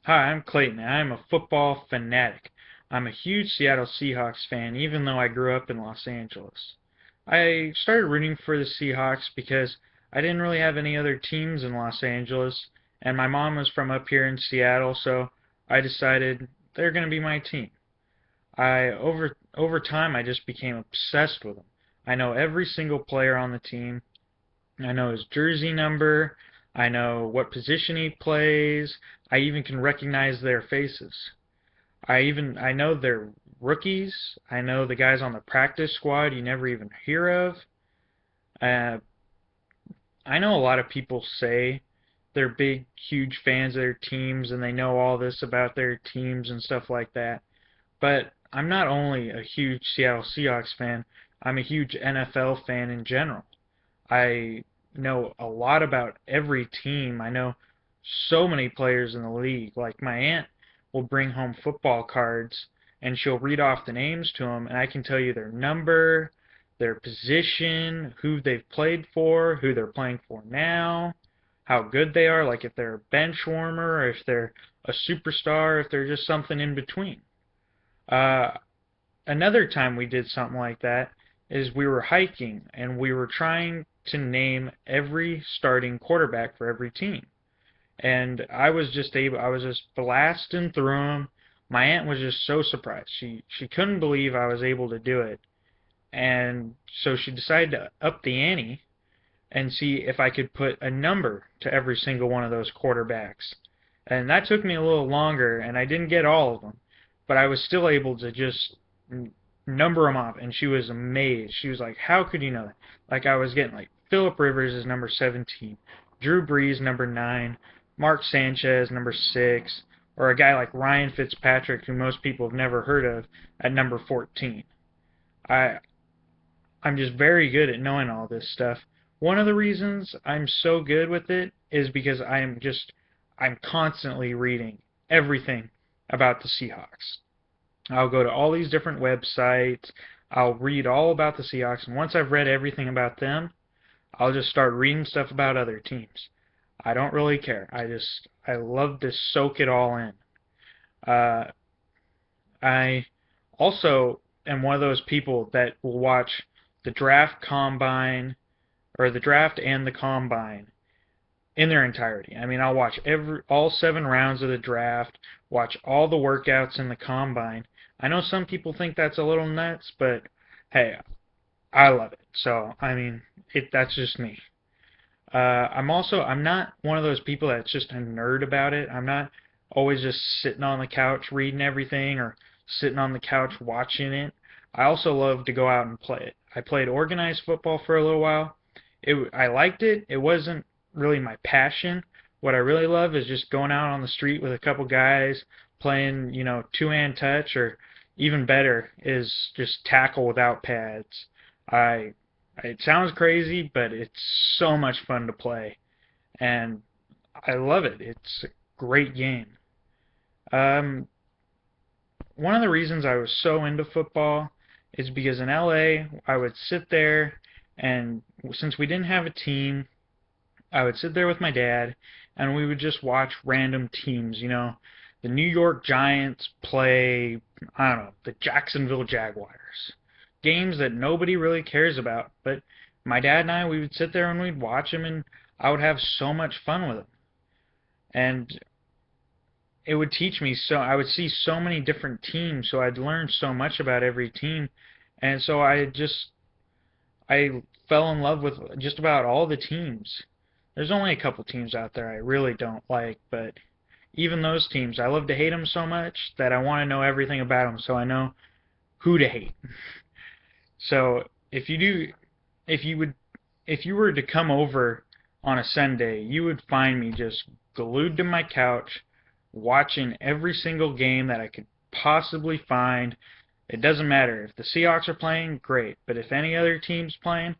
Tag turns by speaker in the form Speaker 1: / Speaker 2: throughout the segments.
Speaker 1: Hi, I'm Clayton, and I'm a football fanatic. I'm a huge Seattle Seahawks fan, even though I grew up in Los Angeles. I started rooting for the Seahawks because I didn't really have any other teams in Los Angeles, and my mom was from up here in Seattle, so I decided they're going to be my team. Over time I just became obsessed with them. I know every single player on the team. I know his jersey number. I know what position he plays. I even can recognize their faces. I know their rookies. I know the guys on the practice squad you never even hear of. Uh, I know a lot of people say they're big, huge fans of their teams and they know all this about their teams and stuff like that. But I'm not only a huge Seattle Seahawks fan, I'm a huge NFL fan in general. I know a lot about every team. I know so many players in the league. Like my aunt will bring home football cards and she'll read off the names to them, and I can tell you their number, their position, who they've played for, who they're playing for now, how good they are, like if they're a bench warmer, or if they're a superstar, if they're just something in between. Uh, Another time we did something like that is we were hiking and we were trying to name every starting quarterback for every team. And I was just blasting through them. My aunt was just so surprised. She couldn't believe I was able to do it. And so she decided to up the ante and see if I could put a number to every single one of those quarterbacks. And that took me a little longer, and I didn't get all of them, but I was still able to just number them off, and she was amazed. She was like, "How could you know that?" Like I was getting like Philip Rivers is number 17, Drew Brees number 9, Mark Sanchez number 6, or a guy like Ryan Fitzpatrick, who most people have never heard of, at number 14. I I'm just very good at knowing all this stuff. One of the reasons I'm so good with it is because I'm constantly reading everything about the Seahawks. I'll go to all these different websites. I'll read all about the Seahawks, and once I've read everything about them, I'll just start reading stuff about other teams. I don't really care. I love to soak it all in. Uh, I also am one of those people that will watch the draft combine or the draft and the combine in their entirety. I mean, I'll watch every all 7 rounds of the draft, watch all the workouts in the combine. I know some people think that's a little nuts, but hey, I love it. So, I mean, that's just me. I'm not one of those people that's just a nerd about it. I'm not always just sitting on the couch reading everything or sitting on the couch watching it. I also love to go out and play it. I played organized football for a little while. I liked it. It wasn't really my passion. What I really love is just going out on the street with a couple guys playing, two-hand touch, or even better is just tackle without pads. I it sounds crazy, but it's so much fun to play, and I love it. It's a great game. Um, One of the reasons I was so into football is because in LA, I would sit there, and since we didn't have a team, I would sit there with my dad, and we would just watch random teams. The New York Giants play, I don't know, the Jacksonville Jaguars. Games that nobody really cares about, but my dad and I, we would sit there and we'd watch them, and I would have so much fun with them. And it would teach me so, I would see so many different teams, so I'd learn so much about every team. And so I fell in love with just about all the teams. There's only a couple teams out there I really don't like, but even those teams, I love to hate them so much that I want to know everything about them so I know who to hate. So if you do, if you would, if you were to come over on a Sunday, you would find me just glued to my couch, watching every single game that I could possibly find. It doesn't matter if the Seahawks are playing, great, but if any other team's playing,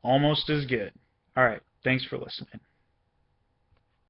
Speaker 1: almost as good. All right, thanks for listening.